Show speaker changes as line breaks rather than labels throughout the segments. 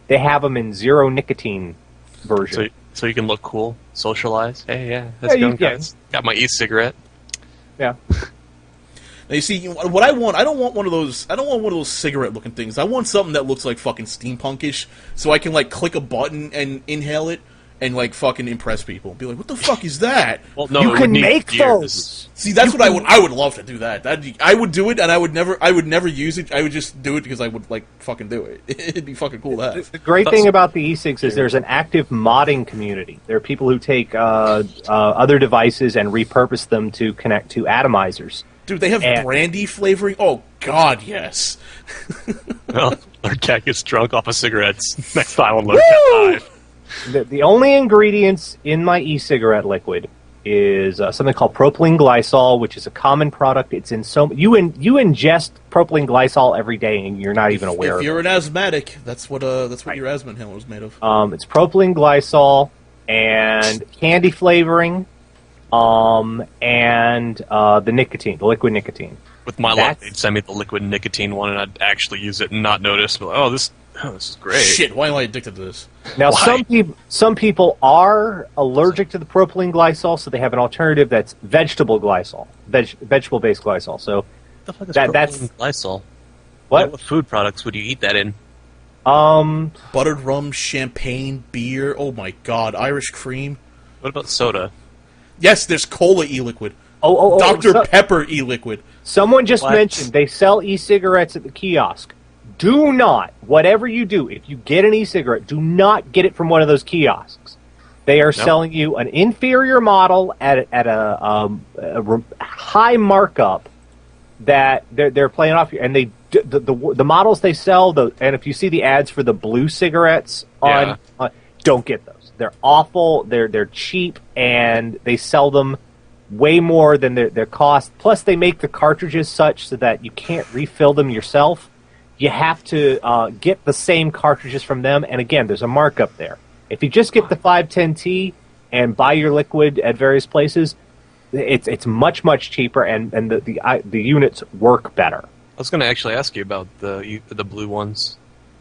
they have them in zero nicotine version.
So you can look cool, socialize. Hey, yeah, that's going, guys. Got my e-cigarette.
Yeah.
Now you see, what I want, I don't want one of those cigarette-looking things. I want something that looks like fucking steampunkish, so I can like click a button and inhale it and like fucking impress people. Be like, what the fuck is that?
Well, no,
you can make those.
See, that's what I would love to do that. I would do it, and I would never use it. I would just do it because I would like fucking do it. It'd be fucking cool to have.
The great thing about the e-cigs is there's an active modding community. There are people who take other devices and repurpose them to connect to atomizers.
Dude, they have brandy flavoring. Oh God, yes.
Well, Lord Cat gets drunk off of cigarettes. Next time on Lord Cat Live.
The only ingredients in my e-cigarette liquid is something called propylene glycol, which is a common product. It's in you ingest propylene glycol every day, and you're not even aware.
If you're an asthmatic, that's what your asthma inhaler is made of.
It's propylene glycol and candy flavoring, and the nicotine, the liquid nicotine.
With my luck, they'd send me the liquid nicotine one, and I'd actually use it and not notice. But, this is great.
Shit, why am I addicted to this?
Now, some people are allergic to the propylene glycol, so they have an alternative that's vegetable glycol, vegetable-based glycol. So
the fuck is propylene glycol? What food products would you eat that in?
Buttered rum, champagne, beer. Oh my God, Irish cream.
What about soda?
Yes, there's cola e-liquid. Dr. Pepper e-liquid.
Someone just mentioned they sell e-cigarettes at the kiosk. Do not, whatever you do, if you get an e-cigarette, do not get it from one of those kiosks. They are selling you an inferior model at a high markup that they're playing off. And the models they sell, and if you see the ads for the blue cigarettes don't get those. They're awful. They're cheap, and they sell them way more than their cost. Plus, they make the cartridges such so that you can't refill them yourself. You have to get the same cartridges from them, and again, there's a markup there. If you just get the 510T and buy your liquid at various places, it's much, much cheaper, and the units work better.
I was going to actually ask you about the blue ones.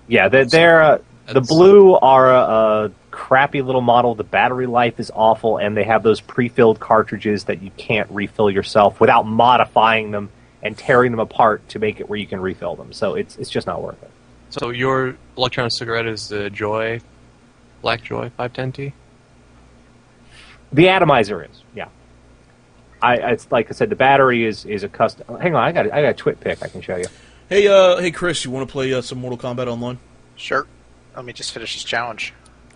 Yeah, the blue are a crappy little model. The battery life is awful, and they have those pre-filled cartridges that you can't refill yourself without modifying them and tearing them apart to make it where you can refill them. So it's just not worth it.
So your electronic cigarette is the Joy, Black Joy 510T?
The atomizer is, yeah. It's like I said, the battery is a custom. Hang on, I got a twit pick I can show you.
Hey, Chris, you want to play some Mortal Kombat Online?
Sure. Let me just finish this challenge.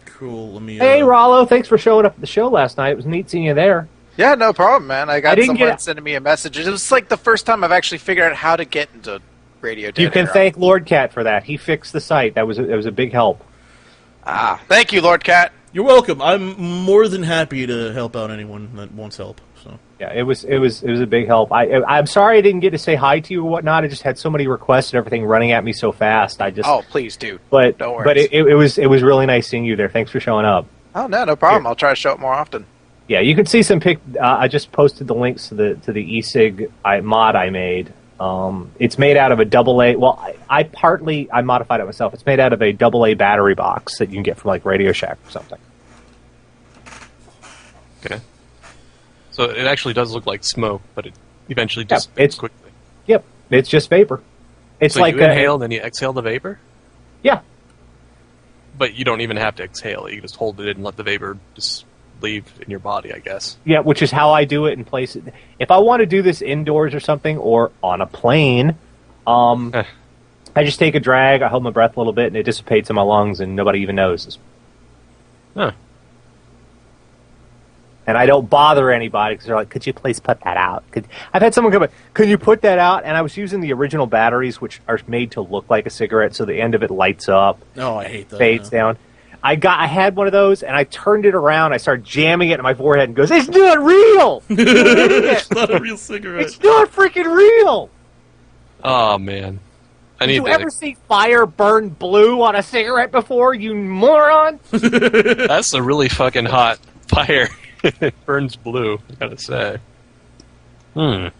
Cool. Let me.
Hey, Rollo, thanks for showing up at the show last night. It was neat seeing you there.
Yeah, no problem, man. I got someone sending me a message. It was like the first time I've actually figured out how to get into Radio Dead
You can thank Lord Cat for that. He fixed the site. That was a big help.
Thank you, Lord Cat.
You're welcome. I'm more than happy to help out anyone that wants help. So
yeah, it was a big help. I'm sorry I didn't get to say hi to you or whatnot. I just had so many requests and everything running at me so fast.
Please do.
But
don't worry.
But it was really nice seeing you there. Thanks for showing up.
Oh no problem. I'll try to show up more often.
Yeah, you can see some I just posted the links to the e-cig mod I made. It's made out of a AA. Well, I modified it myself. It's made out of a AA battery box that you can get from like Radio Shack or something.
Okay. So it actually does look like smoke, but it eventually dissipates quickly.
Yep, it's just vapor. It's
so
like
you inhale and then you exhale the vapor?
Yeah.
But you don't even have to exhale it. You can just hold it and let the vapor just leave in your body, I guess.
Yeah, which is how I do it in places. If I want to do this indoors or something, or on a plane, I just take a drag, I hold my breath a little bit, and it dissipates in my lungs, and nobody even notices.
Huh.
And I don't bother anybody because they're like, could you please put that out? I've had someone come in, can you put that out? And I was using the original batteries, which are made to look like a cigarette, so the end of it lights up.
Oh, I hate that.
Fades down. I had one of those, and I turned it around. I started jamming it in my forehead and goes, it's not real!
It's not a real cigarette.
It's not freaking real!
Oh, man.
Did you ever see fire burn blue on a cigarette before, you moron?
That's a really fucking hot fire. It burns blue, I gotta say. I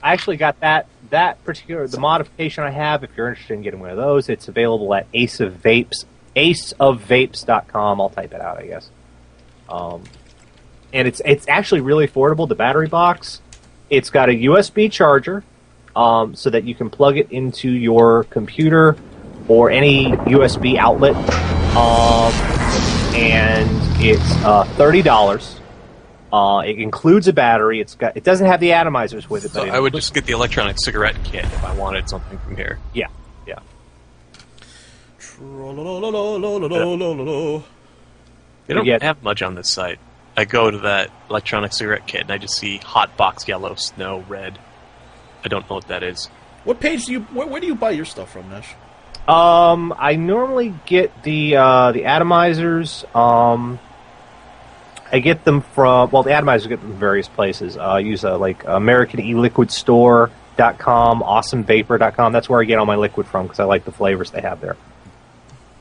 actually got that the modification I have, if you're interested in getting one of those, it's available at aceofvapes.com. I'll type it out, I guess. And it's actually really affordable. The battery box, it's got a USB charger, so that you can plug it into your computer or any USB outlet, and it's $30. It includes a battery. It doesn't have the atomizers with it.
So
but
I would just get the electronic cigarette kit if I wanted something from here.
Yeah.
They don't have much on this site. I go to that electronic cigarette kit and I just see hot box yellow, snow red. I don't know what that is.
What page do you? Where do you buy your stuff from, Nash?
I normally get the atomizers. I get them from, the atomizers I get them from various places. I use like AmericanEliquidStore.com, AwesomeVapor.com. That's where I get all my liquid from because I like the flavors they have there.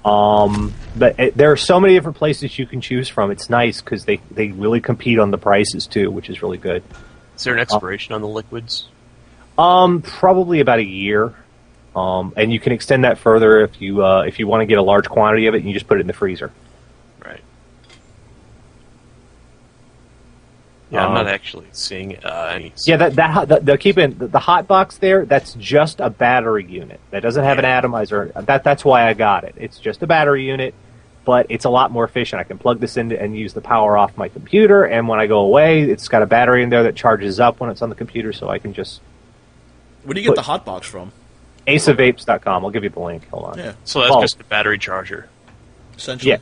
But there are so many different places you can choose from. It's nice because they really compete on the prices too, which is really good.
Is there an expiration on the liquids?
Probably about a year. And you can extend that further if you want to get a large quantity of it. You just put it in the freezer.
Right. Yeah, I'm not actually seeing any.
Yeah, the hot box there. That's just a battery unit. That doesn't have an atomizer. That's why I got it. It's just a battery unit, but it's a lot more efficient. I can plug this in and use the power off my computer, and when I go away, it's got a battery in there that charges up when it's on the computer, so I can just.
Where do you get the hot box from?
AceofVapes.com. I'll give you the link. Hold on.
Yeah.
So that's just a battery charger.
Essentially.
Yeah.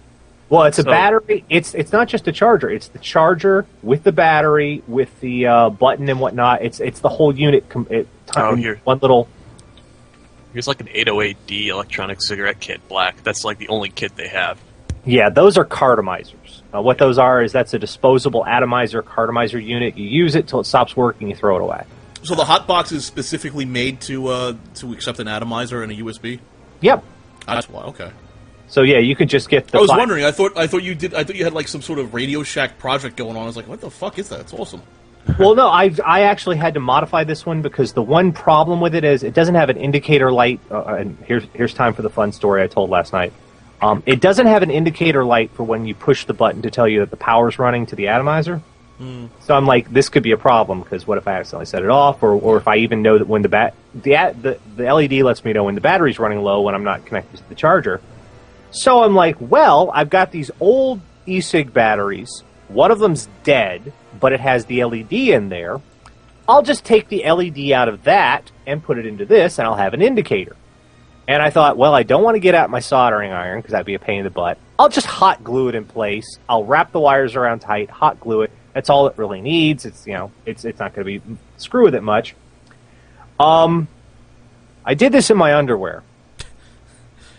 Well, it's a battery. It's not just a charger. It's the charger with the battery, with the button and whatnot. It's the whole unit.
Here.
One little.
Here's like an 808D electronic cigarette kit, black. That's like the only kit they have.
Yeah, those are cartomizers. What those are is that's a disposable atomizer, cartomizer unit. You use it till it stops working, you throw it away.
So the hot box is specifically made to accept an atomizer and a USB.
Yep.
That's why. Okay.
So yeah, you could just get the.
I was wondering. I thought you had like some sort of Radio Shack project going on. I was like, what the fuck is that? It's awesome.
Well, no, I actually had to modify this one because the one problem with it is it doesn't have an indicator light. And here's time for the fun story I told last night. It doesn't have an indicator light for when you push the button to tell you that the power's running to the atomizer. So I'm like, this could be a problem because what if I accidentally set it off, or if I even know that when the LED lets me know when the battery's running low when I'm not connected to the charger. So I'm like, well, I've got these old e-cig batteries. One of them's dead, but it has the LED in there. I'll just take the LED out of that and put it into this, and I'll have an indicator. And I thought, well, I don't want to get out my soldering iron because that'd be a pain in the butt. I'll just hot glue it in place. I'll wrap the wires around tight, hot glue it. That's all it really needs. It's it's not going to be screw with it much. I did this in my underwear.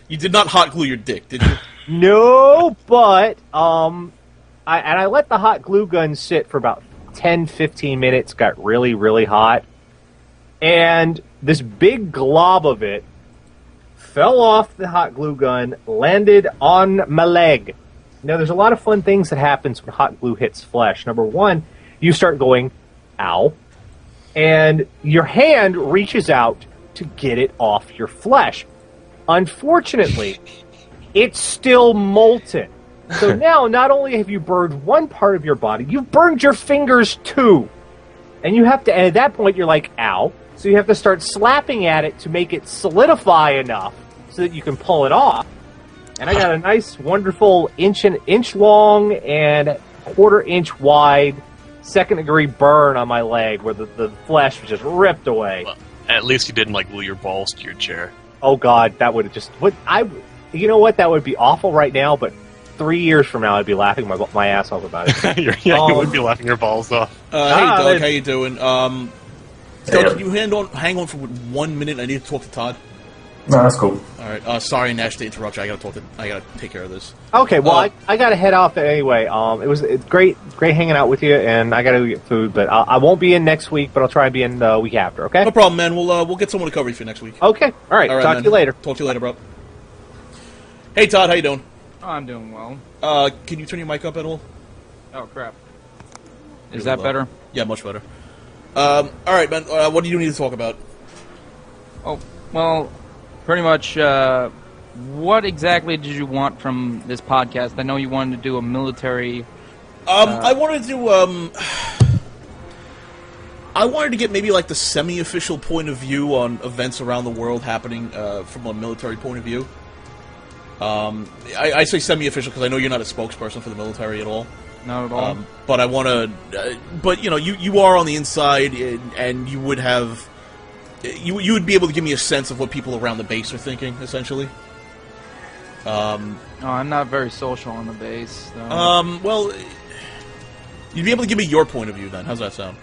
You did not hot glue your dick, did you?
No, but I let the hot glue gun sit for about 10-15 minutes. Got really, really hot, and this big glob of it fell off the hot glue gun, landed on my leg. Now, there's a lot of fun things that happens when hot glue hits flesh. Number one, you start going, ow, and your hand reaches out to get it off your flesh. Unfortunately, it's still molten. So now, not only have you burned one part of your body, you've burned your fingers too. And and at that point, you're like, ow. So you have to start slapping at it to make it solidify enough so that you can pull it off. And I got a nice, wonderful inch long and quarter-inch wide second-degree burn on my leg where the flesh was just ripped away.
Well, at least you didn't glue your balls to your chair.
Oh God, that would have just. You know what? That would be awful right now, but 3 years from now, I'd be laughing my ass off about it.
You would be laughing your balls off.
Hey Doug, how you doing? Doug, can you hang on for 1 minute? I need to talk to Todd.
No, that's cool.
All right. Sorry, Nash, to interrupt you. I gotta take care of this.
Okay. Well, I gotta head off anyway. It's great hanging out with you, and I gotta get food. But I won't be in next week, but I'll try and be in the week after. Okay.
No problem, man. We'll get someone to cover you for next week.
Okay. All right. Talk to you later.
Talk to you later, bro. Hey, Todd, how you doing?
Oh, I'm doing well.
Can you turn your mic up at all?
Oh crap. Is that better?
Yeah, much better. All right, man. What do you need to talk about?
Oh, well, pretty much, what exactly did you want from this podcast? I know you wanted to do a military...
I wanted to, I wanted to get maybe, like, the semi-official point of view on events around the world happening, from a military point of view. I say semi-official because I know you're not a spokesperson for the military at all.
Not at all.
But I want to... but, you know, you are on the inside, and you would have... You would be able to give me a sense of what people around the base are thinking, essentially.
Oh, I'm not very social on the base. So.
Well... You'd be able to give me your point of view, then. How's that sound?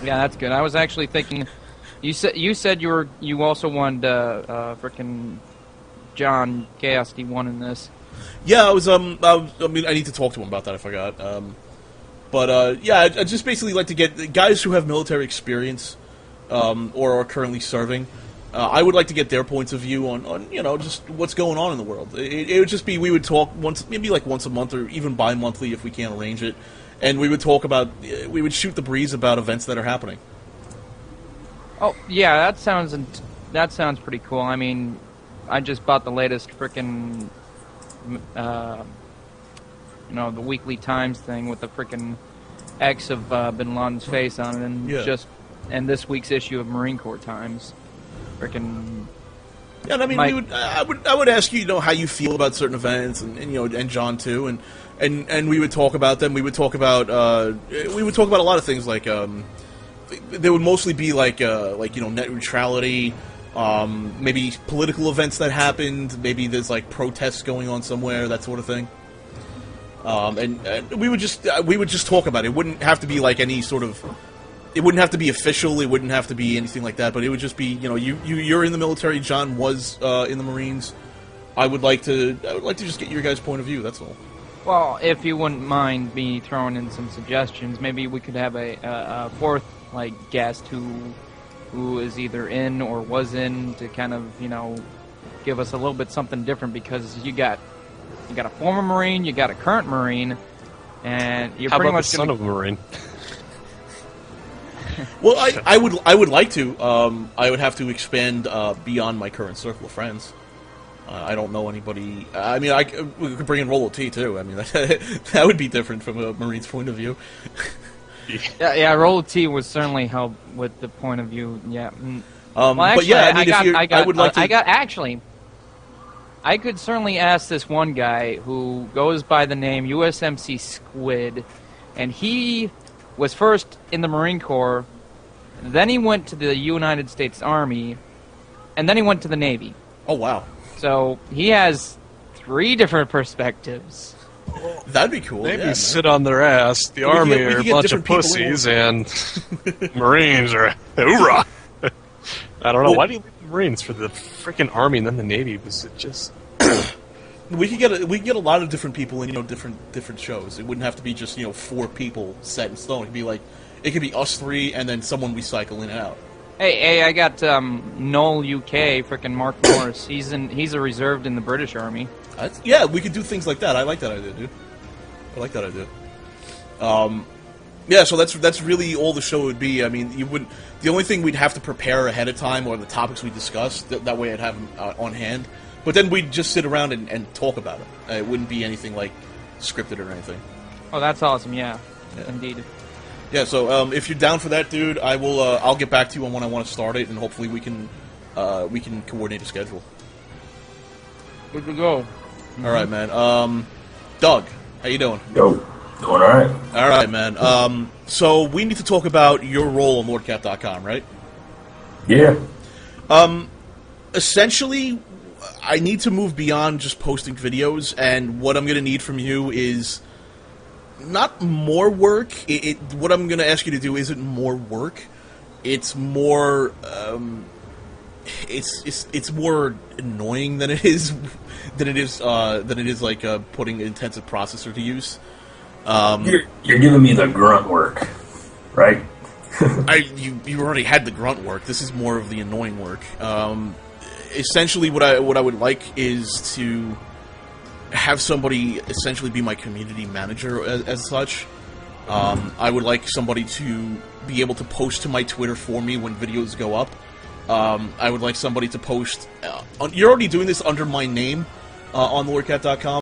Yeah, that's good. I was actually thinking... You said you also wanted, frickin' John Chaos D1 in this.
Yeah, I mean, I need to talk to him about that, I forgot. Yeah, I just basically like to get guys who have military experience, or are currently serving. I would like to get their points of view on you know, just what's going on in the world. It would just be, we would talk maybe like once a month, or even bi-monthly if we can't arrange it. And we would talk about, we would shoot the breeze about events that are happening.
Oh, yeah, that sounds pretty cool. I mean, I just bought the latest frickin', you know, the Weekly Times thing with the frickin' X of Bin Laden's face on it, and and this week's issue of Marine Corps Times, frickin'.
Yeah, and I mean, I would ask you, you know, how you feel about certain events, and you know, and John too, and we would talk about them. We would talk about a lot of things, like they would mostly be like you know, net neutrality. Maybe political events that happened. Maybe there's like protests going on somewhere, that sort of thing. And we would just talk about it. It wouldn't have to be like any sort of. It wouldn't have to be official. It wouldn't have to be anything like that. But it would just be, you know, you're in the military. John was in the Marines. I would like to just get your guys' point of view. That's all.
Well, if you wouldn't mind me throwing in some suggestions, maybe we could have a fourth guest who is either in or was in, to kind of, you know, give us a little bit something different, because you got a former Marine, you got a current Marine, and you're pretty much
the son of a Marine.
Well, I would like to. I would have to expand beyond my current circle of friends. I don't know anybody. I mean, we could bring in Rolo T too. I mean, that would be different from a Marine's point of view.
Yeah, Rolo T would certainly help with the point of view. Yeah.
Well, actually, but
yeah, I could certainly ask this one guy who goes by the name USMC Squid, and he was first in the Marine Corps, then he went to the United States Army, and then he went to the Navy.
Oh, wow.
So he has 3 different perspectives.
That'd be cool.
Maybe sit on their ass. The Army are a bunch of pussies, and Marines are hoorah. I don't know. Why do you leave the Marines for the freaking Army and then the Navy? Was it just...
We could get a lot of different people in, you know, different shows. It wouldn't have to be just, you know, 4 people set in stone. It could be us 3 and then someone we cycle in and out.
Hey, I got Noel UK, frickin' Mark Morris. He's a reserved in the British Army.
Yeah, we could do things like that. I like that idea, dude. I like that idea. Yeah, so that's really all the show would be. I mean, the only thing we'd have to prepare ahead of time are the topics we discuss. That way I'd have them on hand. But then we'd just sit around and talk about it. It wouldn't be anything like scripted or anything.
Oh, that's awesome! Yeah. Indeed.
Yeah. So if you're down for that, dude, I will. I'll get back to you on when I want to start it, and hopefully we can coordinate a schedule.
Good to go.
All right, man. Doug, how you doing?
Yo, doing all right.
All right, man. So we need to talk about your role on LordCap.com, right?
Yeah.
Essentially, I need to move beyond just posting videos, and what I'm going to need from you is not more work. What I'm going to ask you to do isn't more work. It's more. It's more annoying than it is like putting an intensive processor to use.
You're giving me the grunt work, right?
You already had the grunt work. This is more of the annoying work. Essentially, what I would like is to have somebody essentially be my community manager as such. I would like somebody to be able to post to my Twitter for me when videos go up. I would like somebody to post. You're already doing this under my name on LordCat.com.